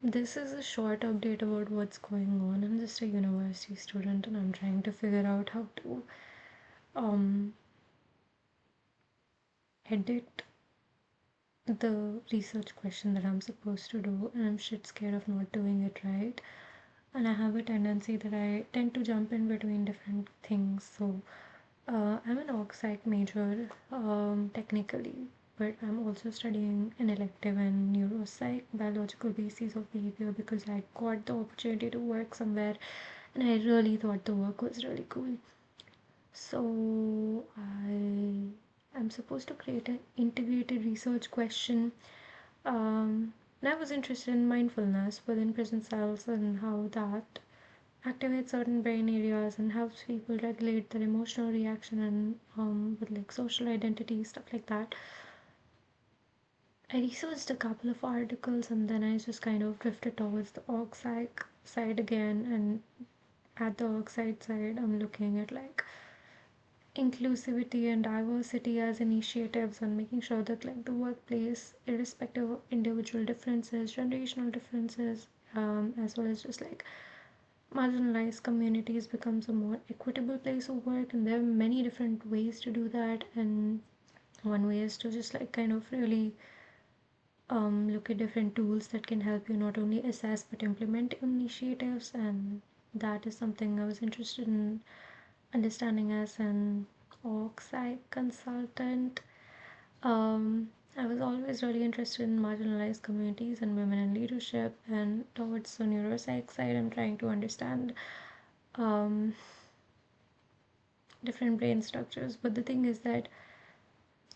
This is a short update about what's going on. I'm just a university student and I'm trying to figure out how to um, edit the research question that I'm supposed to do, and I'm shit scared of not doing it right. And I have a tendency that I tend to jump in between different things. So I'm an psych major technically, but I'm also studying an elective in neuropsych, biological bases of behavior, because I got the opportunity to work somewhere and I really thought the work was really cool. So I'm supposed to create an integrated research question. And I was interested in mindfulness within prison cells and how that activates certain brain areas and helps people regulate their emotional reaction and with like social identity stuff like that. I researched a couple of articles and then I just kind of drifted towards the org psych side again. And at the org side, I'm looking at like inclusivity and diversity as initiatives and making sure that like the workplace, irrespective of individual differences, generational differences, as well as just like marginalized communities, becomes a more equitable place of work. And there are many different ways to do that, and one way is to just like kind of really look at different tools that can help you not only assess but implement initiatives. And that is something I was interested in understanding as an org psych consultant. I was always really interested in marginalized communities and women in leadership, and towards the neuropsych side, I'm trying to understand um, different brain structures. But the thing is that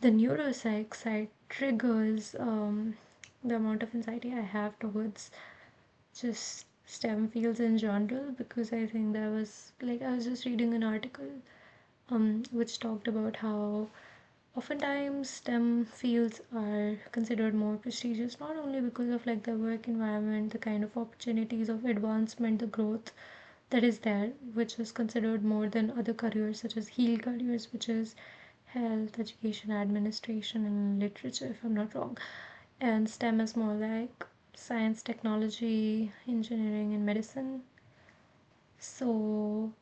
the neuropsych side triggers the amount of anxiety I have towards just STEM fields in general, because I think that was like I was just reading an article which talked about how oftentimes STEM fields are considered more prestigious, not only because of like the work environment, the kind of opportunities of advancement, the growth that is there, which is considered more than other careers such as HEAL careers, which is health, education, administration, and literature, if I'm not wrong. And STEM is more like science, technology, engineering, and medicine. So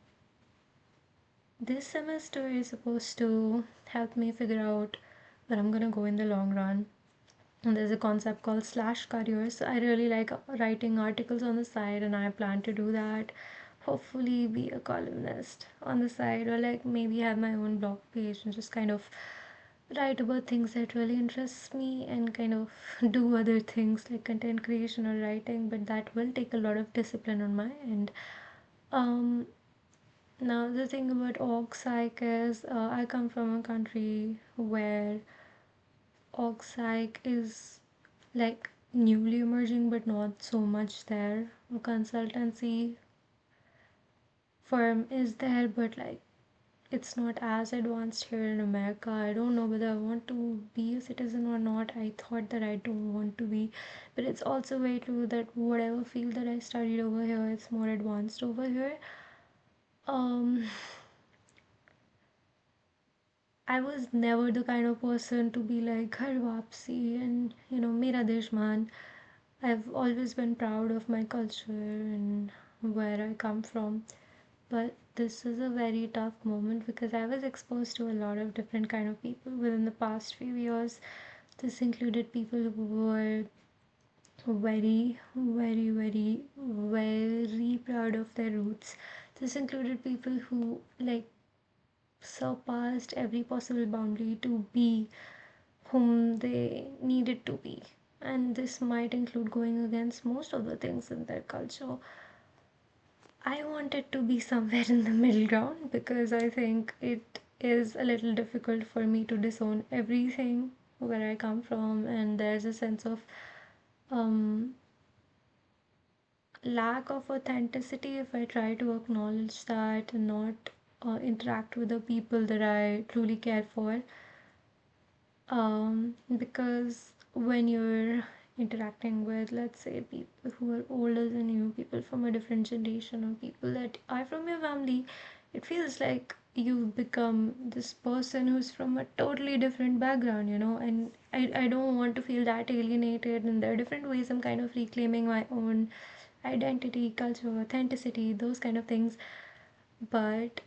this semester is supposed to help me figure out where I'm gonna go in the long run. And there's a concept called slash careers. So I really like writing articles on the side, and I plan to do that. Hopefully, be a columnist on the side, or like maybe have my own blog page and just kind of write about things that really interests me and kind of do other things like content creation or writing. But that will take a lot of discipline on my end. Um, Now the thing about org psych is I come from a country where org psych is like newly emerging but not so much there. A consultancy firm is there, but like it's not as advanced here in America. I don't know whether I want to be a citizen or not. I thought that I don't want to be, but it's also very true that whatever field that I studied over here, it's more advanced over here. Um, I was never the kind of person to be like Ghar Wapsi and Mera Desh Man. I've always been proud of my culture and where I come from. But this is a very tough moment because I was exposed to a lot of different kind of people within the past few years. This included people who were very, very, very, very proud of their roots. This included people who like surpassed every possible boundary to be whom they needed to be. And this might include going against most of the things in their culture. I wanted to be somewhere in the middle ground because I think it is a little difficult for me to disown everything where I come from, and there's a sense of um, lack of authenticity if I try to acknowledge that and not interact with the people that I truly care for. Because when you're interacting with, let's say, people who are older than you, people from a different generation, or people that are from your family, it feels like you've become this person who's from a totally different background, and I don't want to feel that alienated. And there are different ways I'm kind of reclaiming my own identity, culture, authenticity, those kind of things. But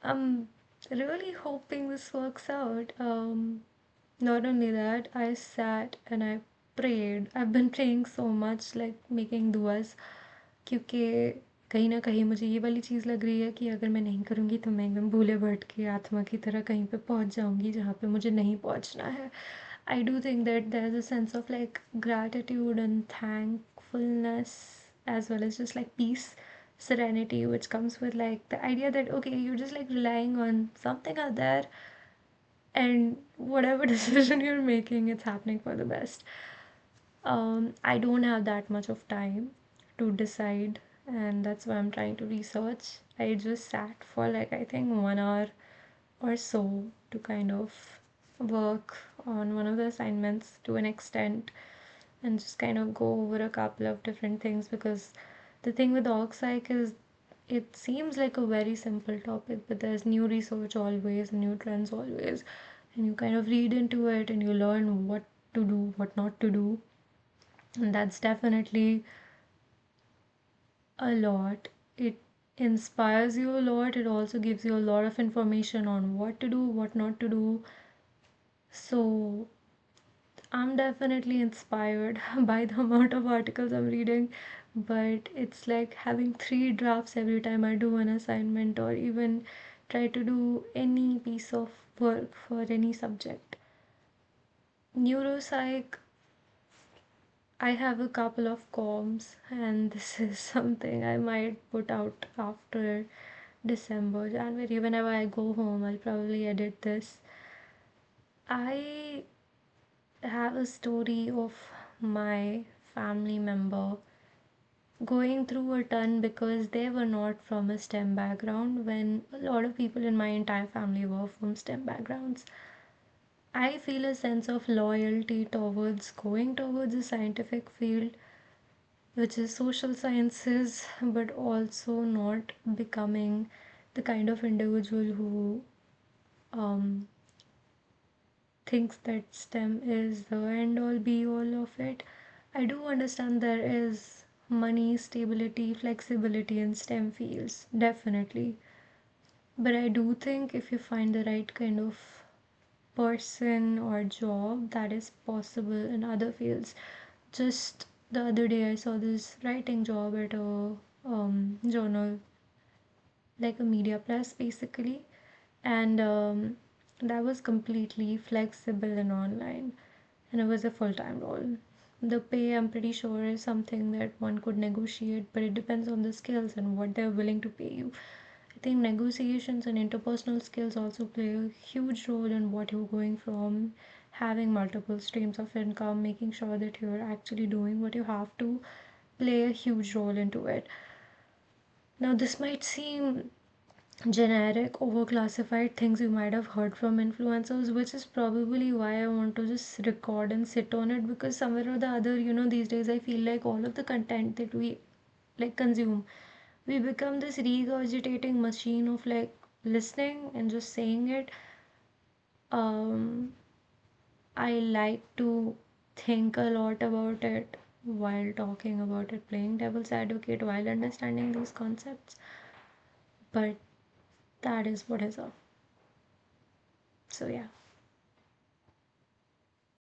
I'm really hoping this works out. Not only that, I sat and I prayed. I've been praying so much, like making duas, क्योंकि कहीं ना कहीं मुझे ये वाली चीज़ लग रही है कि अगर मैं नहीं करूँगी तो मैं एकदम भूले भटके आत्मा की तरह कहीं पे पहुँच जाऊँगी जहाँ पे मुझे नहीं पहुँचना है. I do think that there's a sense of like gratitude and thankfulness, as well as just like peace, serenity, which comes with like the idea that okay, you're just like relying on something out there, and whatever decision you're making, it's happening for the best. I don't have that much of time to decide, and that's why I'm trying to research. I just sat for like I think 1 hour or so to kind of work on one of the assignments to an extent, and just kind of go over a couple of different things, because the thing with org psych is it seems like a very simple topic, but there's new research always, new trends always, and you kind of read into it and you learn what to do, what not to do. And that's definitely a lot. It inspires you a lot. It also gives you a lot of information on what to do, what not to do. So I'm definitely inspired by the amount of articles I'm reading, but it's like having three drafts every time I do an assignment or even try to do any piece of work for any subject. Neuropsych, I have a couple of comms, and this is something I might put out after December, January. Whenever I go home, I'll probably edit this. I have a story of my family member going through a ton because they were not from a STEM background when a lot of people in my entire family were from STEM backgrounds. I feel a sense of loyalty towards going towards a scientific field, which is social sciences, but also not becoming the kind of individual who um, thinks that STEM is the end all be all of it. I do understand there is money, stability, flexibility in STEM fields, definitely. But I do think if you find the right kind of person or job, that is possible in other fields. Just the other day, I saw this writing job at a journal, like a media press basically, and that was completely flexible and online, and it was a full-time role. The pay, I'm pretty sure, is something that one could negotiate, but it depends on the skills and what they're willing to pay you. I think negotiations and interpersonal skills also play a huge role in what you're going from. Having multiple streams of income, making sure that you're actually doing what you have to, play a huge role into it. Now, this might seem generic, overclassified things you might have heard from influencers, which is probably why I want to just record and sit on it, because somewhere or the other, these days I feel like all of the content that we like consume, we become this regurgitating machine of like listening and just saying it. Um, I like to think a lot about it while talking about it, playing devil's advocate while understanding these concepts. But that is what is up. So, yeah.